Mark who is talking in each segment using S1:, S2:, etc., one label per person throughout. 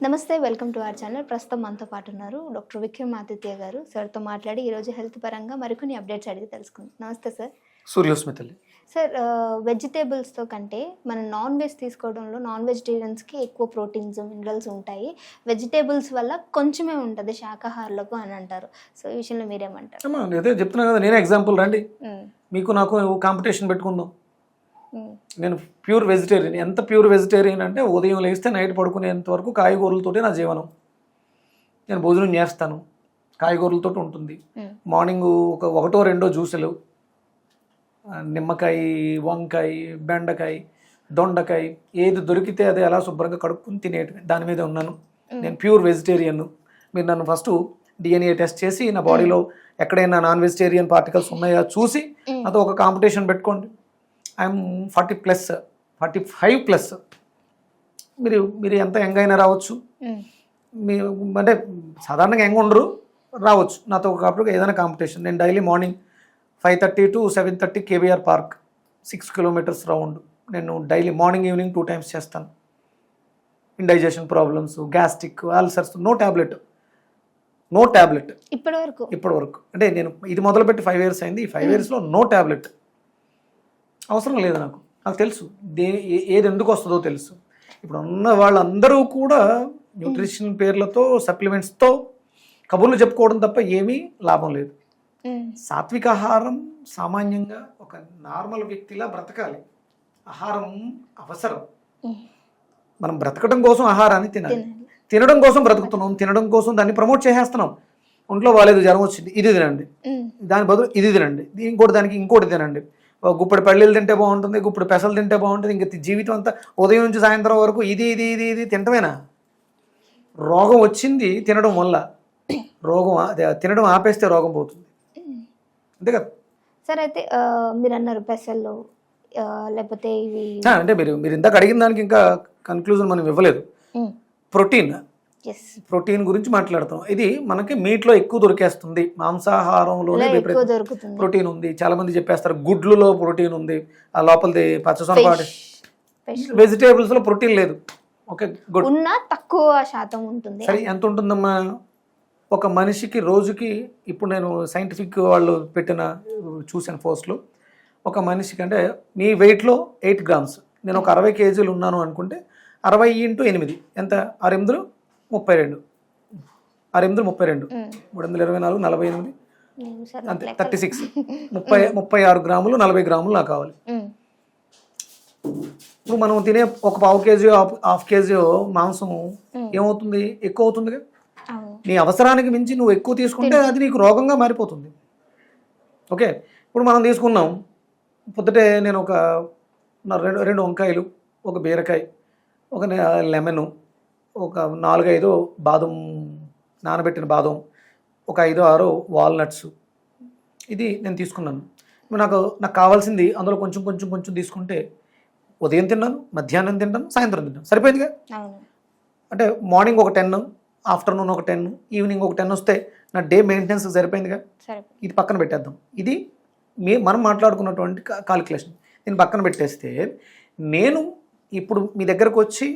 S1: నమస్తే, welcome to our channel. ప్రస్తుతం మనతో పాటు ఉన్నారు డాక్టర్ విక్రమాదిత్య గారు. సార్తో మాట్లాడి ఈరోజు హెల్త్ పరంగా మరికొన్ని అప్డేట్స్ అడిగి తెలుసుకుందాం. నమస్తే సార్.
S2: సూర్యోస్మితల్లి
S1: సార్, వెజిటేబుల్స్తో కంటే మనం నాన్ వెజ్ తీసుకోవడంలో నాన్ వెజిటేరియన్స్కి ఎక్కువ ప్రోటీన్స్ మినరల్స్ ఉంటాయి, వెజిటేబుల్స్ వల్ల కొంచెమే ఉంటుంది శాకాహారులకు అని అంటారు. సో ఈ విషయంలో మీరేమంటారు?
S2: అదే చెప్తున్నా కదా, నేనే ఎగ్జాంపుల్. రండి, మీకు నాకు కాంపిటీషన్ పెట్టుకుందాం. నేను ప్యూర్ వెజిటేరియన్. ఎంత ప్యూర్ వెజిటేరియన్ అంటే ఉదయం లేస్తే నైట్ పడుకునేంత వరకు కాయగూరలతోటే నా జీవనం. నేను భోజనం చేస్తాను, కాయగూరలతో ఉంటుంది. మార్నింగ్ ఒకటో రెండో జ్యూసులు, నిమ్మకాయ, వంకాయ, బెండకాయ, దొండకాయ, ఏది దొరికితే అది అలా శుభ్రంగా కడుక్కుని తినేటి దాని మీద ఉన్నాను. నేను ప్యూర్ వెజిటేరియన్. మీరు నన్ను ఫస్ట్ DNA టెస్ట్ చేసి నా బాడీలో ఎక్కడైనా నాన్ వెజిటేరియన్ పార్టికల్స్ ఉన్నాయా చూసి నాతో ఒక కాంపిటీషన్ పెట్టుకోండి. ఐఎమ్ 40+, 45+. మీరు ఎంత యంగ్ అయినా రావచ్చు. మీ అంటే సాధారణంగా యంగ్ ఉండరు, రావచ్చు నాతో ఒకప్పుడు ఏదైనా కాంపిటీషన్. నేను daily morning 5:30 to 7:30 KBR park 6 kilometers round. నేను డైలీ మార్నింగ్ ఈవినింగ్ 2 times చేస్తాను. Indigestion problems, gastric, ulcers, no tablet ఇప్పటి వరకు. అంటే నేను ఇది మొదలుపెట్టి 5 years అయింది. ఈ 5 yearsలో నో ట్యాబ్లెట్. అవసరం లేదు. నాకు తెలుసు ఏది ఎందుకు వస్తుందో తెలుసు. ఇప్పుడు ఉన్న వాళ్ళందరూ కూడా న్యూట్రిషన్ పేర్లతో, సప్లిమెంట్స్తో కబుర్లు చెప్పుకోవడం తప్ప ఏమీ లాభం లేదు. సాత్విక ఆహారం సామాన్యంగా ఒక నార్మల్ వ్యక్తిలా బ్రతకాలి. ఆహారం అవసరం. మనం బ్రతకడం కోసం ఆహారాన్ని తినాలి. తినడం కోసం బ్రతుకుతున్నాం, తినడం కోసం దాన్ని ప్రమోట్ చేసేస్తున్నాం. ఒంట్లో బాగాలేదు, జ్వరం వచ్చింది, ఇది తినండి, దాని బదులు ఇది తినండి, దానికి ఇంకోటి తినండి. గుప్పడి పల్లీలు తింటే బాగుంటుంది, గుప్పడి పెసలు తింటే బాగుంటుంది. ఇంక జీవితం అంతా ఉదయం నుంచి సాయంత్రం వరకు ఇది ఇది ఇది ఇది తింటమేనా? రోగం వచ్చింది తినడం వల్ల. రోగం తినడం ఆపేస్తే రోగం పోతుంది, అంతే కదా
S1: సార్? అయితే మీరు అన్నారు పెసలు, లేకపోతే ఇవి
S2: అంటే మీరు ఇందాక అడిగిన దానికి ఇంకా కన్క్లూజన్ మనం ఇవ్వలేదు. ప్రోటీన్ గురించి మాట్లాడుతాం. ఇది మనకి మీట్లో ఎక్కువ దొరికేస్తుంది, మాంసాహారంలోనే ప్రోటీన్ ఉంది. చాలా మంది చెప్పేస్తారు గుడ్లులో ప్రోటీన్ ఉంది, ఆ లోపలిది పచ్చసొనపాటి. వెజిటేబుల్స్ లో ప్రోటీన్ లేదు. ఓకే, గుడ్,
S1: తక్కువ శాతం ఉంటుంది.
S2: సరే, ఎంత ఉంటుందమ్మా? ఒక మనిషికి రోజుకి, ఇప్పుడు నేను సైంటిఫిక్ వాళ్ళు చూసిన పోస్టులు, ఒక మనిషికి అంటే మీ వెయిట్లో 8 grams, నేను ఒక 60 kgs ఉన్నాను అనుకుంటే 60 × 8 ఎంత? 6 × 8 32, 6 × 32, 324, 48 అంతే, 36. 36 grams, 40 grams నాకు కావాలి. ఇప్పుడు మనం తినే ఒక 1/2 kg, 1/2 kg మాంసం ఏమవుతుంది? ఎక్కువ అవుతుందిగా. నీ అవసరానికి మించి నువ్వు ఎక్కువ తీసుకుంటే అది నీకు రోగంగా మారిపోతుంది. ఓకే, ఇప్పుడు మనం తీసుకున్నాం. పొద్దుటే నేను ఒక 2 వంకాయలు, ఒక బీరకాయ, ఒక లెమను, ఒక 4-5 బాదం, నానబెట్టిన బాదం, ఒక 5-6 వాల్నట్స్, ఇది నేను తీసుకున్నాను. నాకు కావాల్సింది అందులో కొంచెం తీసుకుంటే ఉదయం తిన్నాను, మధ్యాహ్నం తింటాను, సాయంత్రం తింటాను, సరిపోయిందిగా. అంటే మార్నింగ్ ఒక 10, ఆఫ్టర్నూన్ ఒక 10, ఈవినింగ్ ఒక 10 వస్తే నా డే మెయింటెనెన్స్ సరిపోయిందిగా. ఇది పక్కన పెట్టేద్దాం. ఇది మనం మాట్లాడుకున్నటువంటి కాలిక్యులేషన్. నేను పక్కన పెట్టేస్తే, నేను ఇప్పుడు మీ దగ్గరకు వచ్చి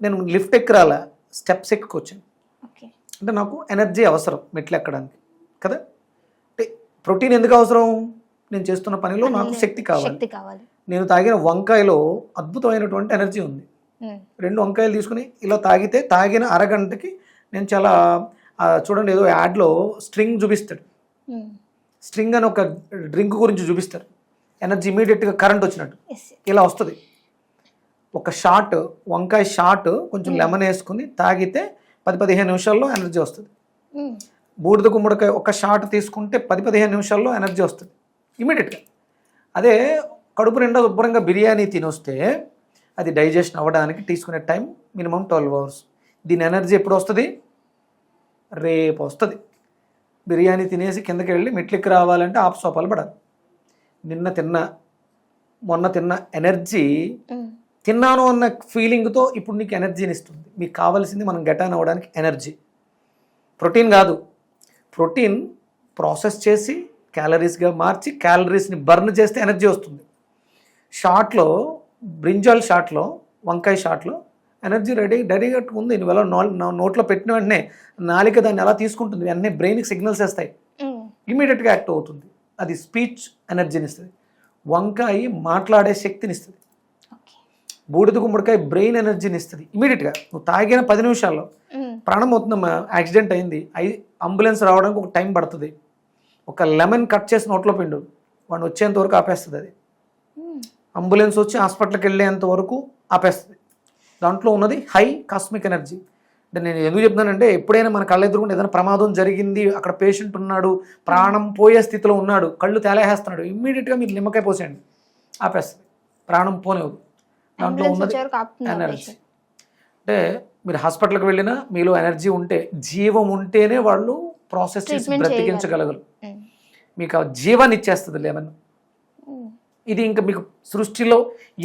S2: నేను లిఫ్ట్ ఎక్కరాల, స్టెప్స్ ఎక్కుకొచ్చాను అంటే నాకు ఎనర్జీ అవసరం మెట్లు ఎక్కడానికి కదా. అంటే ప్రోటీన్ ఎందుకు అవసరం? నేను చేస్తున్న పనిలో నాకు శక్తి కావాలి. నేను తాగిన వంకాయలో అద్భుతమైనటువంటి ఎనర్జీ ఉంది. 2 వంకాయలు తీసుకుని ఇలా తాగిన అరగంటకి నేను చాలా, చూడండి ఏదో యాడ్లో స్ట్రింగ్ చూపిస్తాడు, స్ట్రింగ్ అని ఒక డ్రింక్ గురించి చూపిస్తారు. ఎనర్జీ ఇమీడియట్గా కరెంట్ వచ్చినట్టు ఇలా వస్తుంది. ఒక షాట్, వంకాయ షాట్, కొంచెం లెమన్ వేసుకుని తాగితే 10-15 నిమిషాల్లో ఎనర్జీ వస్తుంది. బూడిద గుమ్మడికాయ ఒక షాట్ తీసుకుంటే 10-15 నిమిషాల్లో ఎనర్జీ వస్తుంది ఇమీడియట్గా. అదే కడుపు నిండా శుభ్రంగా బిర్యానీ తినొస్తే అది డైజెషన్ అవ్వడానికి తీసుకునే టైం మినిమం 12 hours. దీని ఎనర్జీ ఎప్పుడు వస్తుంది? రేపు వస్తుంది. బిర్యానీ తినేసి కిందకి వెళ్ళి మెట్లెక్కి రావాలంటే ఆపసోపాలు పడాలి. మొన్న తిన్న ఎనర్జీ, తిన్నాను అన్న ఫీలింగ్తో ఇప్పుడు నీకు ఎనర్జీని ఇస్తుంది. మీకు కావాల్సింది మనం గెటాన్ అవ్వడానికి ఎనర్జీ, ప్రోటీన్ కాదు. ప్రోటీన్ ప్రాసెస్ చేసి క్యాలరీస్గా మార్చి క్యాలరీస్ని బర్న్ చేస్తే ఎనర్జీ వస్తుంది. షాట్లో, బ్రింజాల్ షాట్లో, వంకాయ షాట్లో ఎనర్జీ రెడీగా ఉంది. నువ్వు నోట్లో పెట్టిన వెంటనే నాలిక దాన్ని ఎలా తీసుకుంటుంది, వెంటనే బ్రెయిన్కి సిగ్నల్స్ వేస్తాయి, ఇమీడియట్గా యాక్ట్ అవుతుంది. అది స్పీచ్ ఎనర్జీని ఇస్తుంది. వంకాయ మాట్లాడే శక్తిని ఇస్తుంది. బూడిద గుమ్మడికాయ బ్రెయిన్ ఎనర్జీని ఇస్తుంది ఇమీడియట్గా. నువ్వు తాగిన 10 నిమిషాల్లో ప్రాణం అవుతుందమ్మా. యాక్సిడెంట్ అయింది, అంబులెన్స్ రావడానికి ఒక టైం పడుతుంది. ఒక లెమన్ కట్ చేసి నోట్లో పిండు, వాడిని వచ్చేంత వరకు ఆపేస్తుంది. అది అంబులెన్స్ వచ్చి హాస్పిటల్కి వెళ్ళేంత వరకు ఆపేస్తుంది. దాంట్లో ఉన్నది హై కాస్మిక్ ఎనర్జీ. అంటే నేను ఎందుకు చెప్తున్నానంటే, ఎప్పుడైనా మన కళ్ళ ఎదురుకుంటే ఏదైనా ప్రమాదం జరిగింది, అక్కడ పేషెంట్ ఉన్నాడు, ప్రాణం పోయే స్థితిలో ఉన్నాడు, కళ్ళు తేలేసేస్తున్నాడు, ఇమ్మీడియట్గా మీరు నిమ్మకాయ పోసేయండి, ఆపేస్తుంది, ప్రాణం పోనేవద్దు. దాంట్లో ఉన్నది ఎనర్జీ. అంటే మీరు హాస్పిటల్కి వెళ్ళినా మీలో ఎనర్జీ ఉంటే, జీవం ఉంటేనే వాళ్ళు ప్రాసెస్ చేసి బ్రతికించగలగరు. మీకు ఆ జీవాన్ని ఇచ్చేస్తుంది లెమన్. ఇది ఇంకా మీకు సృష్టిలో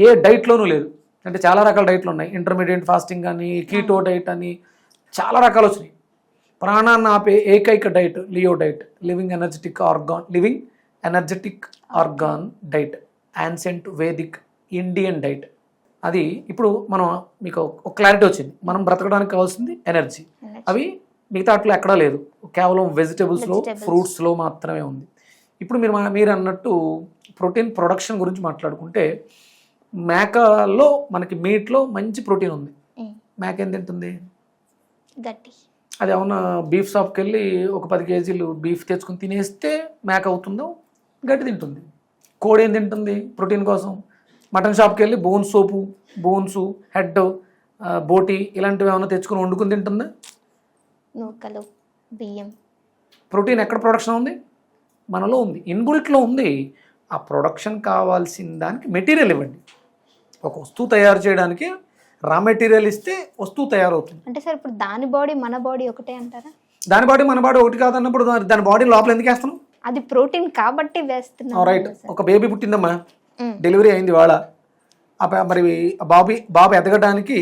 S2: ఏ డైట్లోనూ లేదు. అంటే చాలా రకాల డైట్లు ఉన్నాయి, ఇంటర్మీడియట్ ఫాస్టింగ్ అని, కీటో డైట్ అని, చాలా రకాలు వచ్చినాయి. ప్రాణాన్ని ఆపే ఏకైక diet Leo diet, living energetic organ diet, ancient Vedic Indian diet. అది ఇప్పుడు మనం మీకు ఒక క్లారిటీ వచ్చింది. మనం బ్రతకడానికి కావాల్సింది ఎనర్జీ. అవి మిగతా అట్లా ఎక్కడా లేదు, కేవలం వెజిటేబుల్స్లో ఫ్రూట్స్లో మాత్రమే ఉంది. ఇప్పుడు మీరు అన్నట్టు ప్రోటీన్ ప్రొడక్షన్ గురించి మాట్లాడుకుంటే, మేకలో మనకి మీట్లో మంచి ప్రోటీన్ ఉంది. మేక ఏం తింటుంది?
S1: గట్టి.
S2: అది ఏమన్నా బీఫ్ షాప్కి వెళ్ళి ఒక 10 కేజీలు బీఫ్ తెచ్చుకుని తినేస్తే మేక అవుతుందో? గట్టి తింటుంది. కోడి ఏం తింటుంది ప్రోటీన్ కోసం? మటన్ షాప్కి వెళ్ళి బోన్స్, హెడ్, బోటి ఇలాంటివి ఏమైనా తెచ్చుకుని వండుకుని తింటుందా?
S1: నూకలు, బియ్యం.
S2: ప్రోటీన్ ఎక్కడ ప్రొడక్షన్ ఉంది? మనలో ఉంది, ఇన్బుల్ట్లో ఉంది. ఆ ప్రొడక్షన్ కావాల్సిన దానికి మెటీరియల్ ఇవ్వండి. ఒక వస్తువు తయారు చేయడానికి రా మెటీరియల్ ఇస్తే వస్తువు తయారవుతుంది.
S1: అంటే సార్ ఇప్పుడు దాని బాడీ మన బాడీ ఒకటే అంటారా?
S2: దాని బాడీ మన బాడీ ఒకటి కాదన్నప్పుడు దాని బాడీ లోపల ఎందుకు వేస్తున్నాం?
S1: అది ప్రోటీన్ కాబట్టి వేస్తున్నాం.
S2: రైట్. ఒక బేబీ పుట్టిందమ్మా, డెలివరీ అయింది వాళ్ళ, మరి బాబు ఎదగడానికి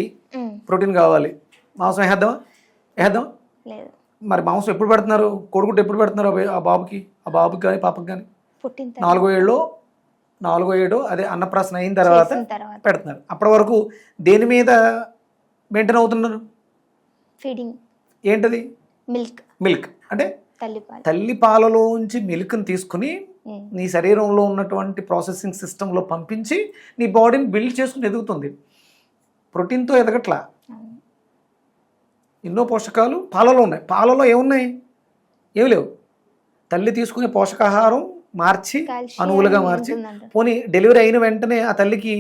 S2: ప్రోటీన్ కావాలి. మాంసం వేద్దామా? లేదు. మరి మాంసం ఎప్పుడు పెడుతున్నారు? కొడుకుంటే ఎప్పుడు పెడుతున్నారు ఆ బాబుకి కానీ పాపకి కానీ? 4వ ఏడో అదే అన్నప్రాసన అయిన తర్వాత పెడుతున్నారు. అప్పటి వరకు దేని మీద మెయింటైన్ అవుతున్నారు? ఫీడింగ్. ఏంటది? మిల్క్ అంటే తల్లి పాలలోంచి మిల్క్ని తీసుకుని నీ శరీరంలో ఉన్నటువంటి ప్రాసెసింగ్ సిస్టంలో పంపించి నీ బాడీని బిల్డ్ చేసుకుని ఎదుగుతుంది. ప్రోటీన్తో ఎదగట్లా. ఎన్నో పోషకాలు పాలలో ఉన్నాయి. పాలలో ఏమున్నాయి? ఏమి లేవు. తల్లి తీసుకునే పోషకాహారం మార్చి అణువులుగా మార్చి, పోనీ డెలివరీ అయిన వెంటనే ఆ తల్లికి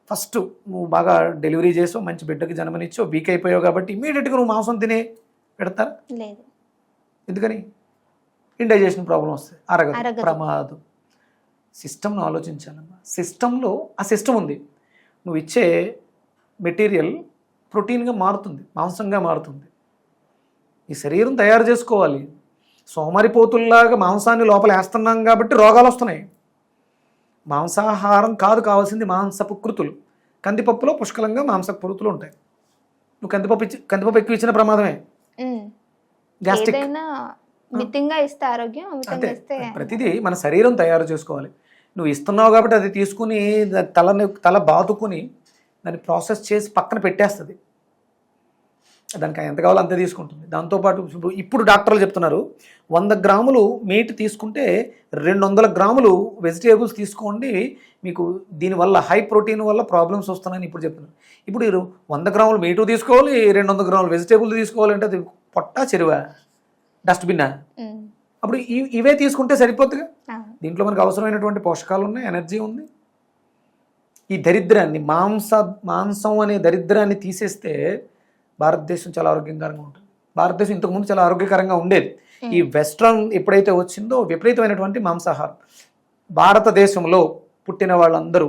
S2: ఫస్ట్ నువ్వు బాగా డెలివరీ చేసావు, మంచి బిడ్డకి జన్మనిచ్చావు, వీక్ అయిపోయావు కాబట్టి ఇమీడియట్గా నువ్వు మాంసం తినే పెడతారా? లేదు. ఎందుకని? ఇండైజెషన్ ప్రాబ్లం వస్తుంది, అరగదు, ప్రమాదం. సిస్టమ్ను ఆలోచించాలమ్మా. సిస్టంలో ఆ సిస్టమ్ ఉంది. నువ్వు ఇచ్చే మెటీరియల్ ప్రోటీన్గా మారుతుంది, మాంసంగా మారుతుంది. ఈ శరీరం తయారు చేసుకోవాలి. సోమరిపోతుల్లాగా మాంసాన్ని లోపల వేస్తున్నాం కాబట్టి రోగాలు వస్తున్నాయి. మాంసాహారం కాదు కావాల్సింది, మాంసపు కృతులు. కందిపప్పులో పుష్కలంగా మాంసపు కృతులు ఉంటాయి. నువ్వు కందిపప్పు ఎక్కువ ఇచ్చిన ప్రమాదమే. గ్యాస్ట్రిక్. అంటే ప్రతిదీ మన శరీరం తయారు చేసుకోవాలి. నువ్వు ఇస్తున్నావు కాబట్టి అది తీసుకుని తల బాదుకుని దాన్ని ప్రాసెస్ చేసి పక్కన పెట్టేస్తుంది. దానికి ఎంత కావాలో అంతే తీసుకుంటుంది. దాంతోపాటు ఇప్పుడు డాక్టర్లు చెప్తున్నారు 100 గ్రాములు మీట్ తీసుకుంటే 200 గ్రాములు వెజిటేబుల్స్ తీసుకోండి, మీకు దీనివల్ల హై ప్రోటీన్ వల్ల ప్రాబ్లమ్స్ వస్తున్నాయని ఇప్పుడు చెప్తున్నారు. ఇప్పుడు 100 గ్రాములు మీటు తీసుకోవాలి, 200 గ్రాములు వెజిటేబుల్ తీసుకోవాలంటే అది పొట్టా చెరువా, డస్ట్బిన్నా? అప్పుడు ఇవే తీసుకుంటే సరిపోతుందిగా. దీంట్లో మనకు అవసరమైనటువంటి పోషకాలు ఉన్నాయి, ఎనర్జీ ఉంది. ఈ దరిద్రాన్ని మాంసం అనే దరిద్రాన్ని తీసేస్తే భారతదేశం చాలా ఆరోగ్యకరంగా ఉంటుంది. భారతదేశం ఇంతకుముందు చాలా ఆరోగ్యకరంగా ఉండేది. ఈ వెస్ట్రన్ ఎప్పుడైతే వచ్చిందో విపరీతమైనటువంటి మాంసాహారం. భారతదేశంలో పుట్టిన వాళ్ళందరూ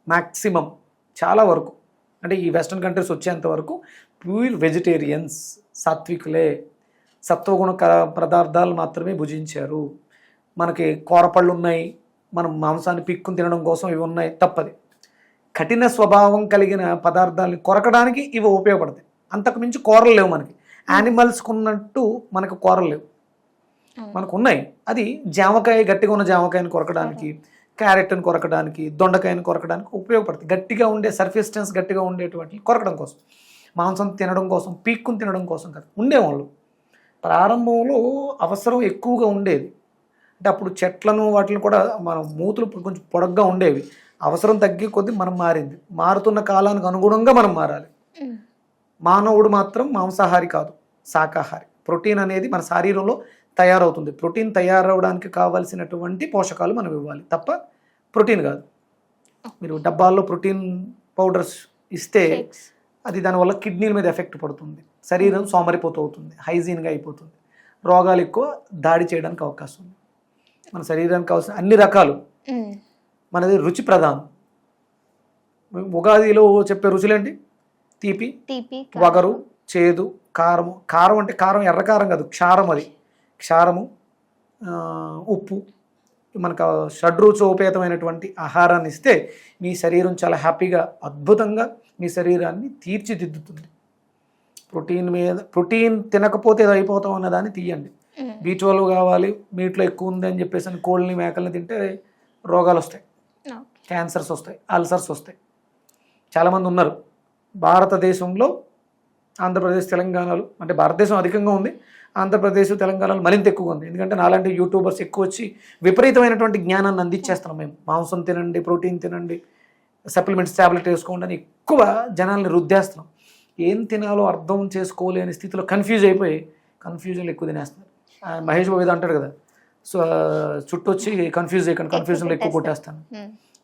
S2: మ్యాక్సిమం చాలా వరకు, అంటే ఈ వెస్ట్రన్ కంట్రీస్ వచ్చేంత వరకు ప్యూర్ వెజిటేరియన్స్, సాత్వికులే, సత్వగుణ పదార్థాలు మాత్రమే భుజించారు. మనకి కూరపళ్ళు ఉన్నాయి, మనం మాంసాన్ని పిక్కుని తినడం కోసం ఇవి ఉన్నాయి, తప్పది. కఠిన స్వభావం కలిగిన పదార్థాలని కొరకడానికి ఇవి ఉపయోగపడతాయి. అంతకు మించి కూరలు లేవు మనకి. యానిమల్స్కి ఉన్నట్టు మనకు కూరలు లేవు, మనకు ఉన్నాయి. అది జామకాయ, గట్టిగా ఉన్న జామకాయని కొరకడానికి, క్యారెట్ని కొరకడానికి, దొండకాయని కొరకడానికి ఉపయోగపడుతుంది. గట్టిగా ఉండే సర్ఫేస్టెన్స్ గట్టిగా ఉండేటువంటి కొరకడం కోసం, మాంసం తినడం కోసం, పీక్కుని తినడం కోసం కాదు. ఉండేవాళ్ళు ప్రారంభంలో అవసరం ఎక్కువగా ఉండేది. అంటే అప్పుడు చెట్లను వాటిని కూడా మనం మూతులు కొంచెం పొడగ్గా ఉండేవి. అవసరం తగ్గే కొద్దీ మనం మారింది. మారుతున్న కాలానికి అనుగుణంగా మనం మారాలి. మానవుడు మాత్రం మాంసాహారి కాదు, శాకాహారి. ప్రోటీన్ అనేది మన శరీరంలో తయారవుతుంది. ప్రోటీన్ తయారవడానికి కావాల్సినటువంటి పోషకాలు మనం ఇవ్వాలి తప్ప ప్రోటీన్ కాదు. మీరు డబ్బాల్లో ప్రోటీన్ పౌడర్స్ ఇస్తే అది దానివల్ల కిడ్నీల మీద ఎఫెక్ట్ పడుతుంది, శరీరం సోమరిపోతూ అవుతుంది, హైజీన్గా అయిపోతుంది, రోగాలు ఎక్కువ దాడి చేయడానికి అవకాశం ఉంది. మన శరీరానికి కావాల్సిన అన్ని రకాలు మనది రుచి ప్రధానం. ఉగాదిలో చెప్పే రుచులేంటి? తీపి, వగరు, చేదు, కారము. కారం అంటే కారం ఎర్రకారం కాదు, క్షారం. అది క్షారము, ఉప్పు. మనకు షడ్రుచోపేతమైనటువంటి ఆహారాన్ని ఇస్తే మీ శరీరం చాలా హ్యాపీగా, అద్భుతంగా మీ శరీరాన్ని తీర్చిదిద్దుతుంది. ప్రోటీన్ తినకపోతే అది అయిపోతాం అన్నదాన్ని తీయండి. B12 కావాలి, మీట్లో ఎక్కువ ఉంది అని చెప్పేసి అని కోళ్ళని మేకల్ని తింటే రోగాలు వస్తాయి, క్యాన్సర్స్ వస్తాయి, అల్సర్స్ వస్తాయి. చాలామంది ఉన్నారు భారతదేశంలో, ఆంధ్రప్రదేశ్, తెలంగాణలో. అంటే భారతదేశం అధికంగా ఉంది, ఆంధ్రప్రదేశ్, తెలంగాణలో మరింత ఎక్కువగా ఉంది. ఎందుకంటే నాలాంటి యూట్యూబర్స్ ఎక్కువ వచ్చి విపరీతమైనటువంటి జ్ఞానాన్ని అందించేస్తున్నాం మేము. మాంసం తినండి, ప్రోటీన్ తినండి, సప్లిమెంట్స్ ట్యాబ్లెట్ వేసుకోండి అని ఎక్కువ జనాల్ని రుద్దేస్తున్నాం. ఏం తినాలో అర్థం చేసుకోలేని స్థితిలో కన్ఫ్యూజన్లు ఎక్కువ తినేస్తున్నారు. మహేష్ బాబు ఏదో అంటాడు కదా, సో చుట్టూ వచ్చి కన్ఫ్యూజ్ చేయకండి, కన్ఫ్యూజన్లో ఎక్కువ కొట్టేస్తాను.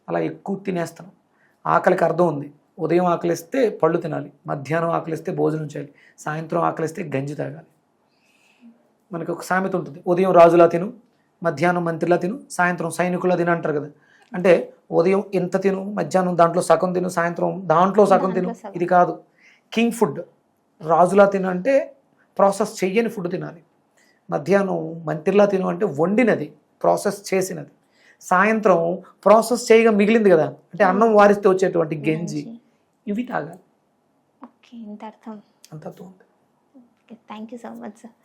S2: అలా ఎక్కువ తినేస్తాను. ఆకలికి అర్థం ఉంది. ఉదయం ఆకలిస్తే పళ్ళు తినాలి, మధ్యాహ్నం ఆకలిస్తే భోజనం చేయాలి, సాయంత్రం ఆకలిస్తే గంజి తాగాలి. మనకి ఒక సామెత ఉంటుంది, ఉదయం రాజులా తిను, మధ్యాహ్నం మంత్రిలా తిను, సాయంత్రం సైనికులా తిను అంటారు కదా. అంటే ఉదయం ఇంత తిను, మధ్యాహ్నం దాంట్లో సగం తిను, సాయంత్రం దాంట్లో సగం తిను. ఇది కాదు కింగ్ ఫుడ్. రాజులా తిను అంటే ప్రాసెస్ చెయ్యని ఫుడ్ తినాలి. మధ్యాహ్నం మంత్రిలా తిను అంటే వండినది, ప్రాసెస్ చేసినది. సాయంత్రం ప్రాసెస్ చేయగా మిగిలింది కదా, అంటే అన్నం వారిస్తే వచ్చేటువంటి గంజి, ఇవి తాగాలి.
S1: ఓకే, ఇంత అర్థం.
S2: అంత అర్థం ఉంది.
S1: Thank you so much sir.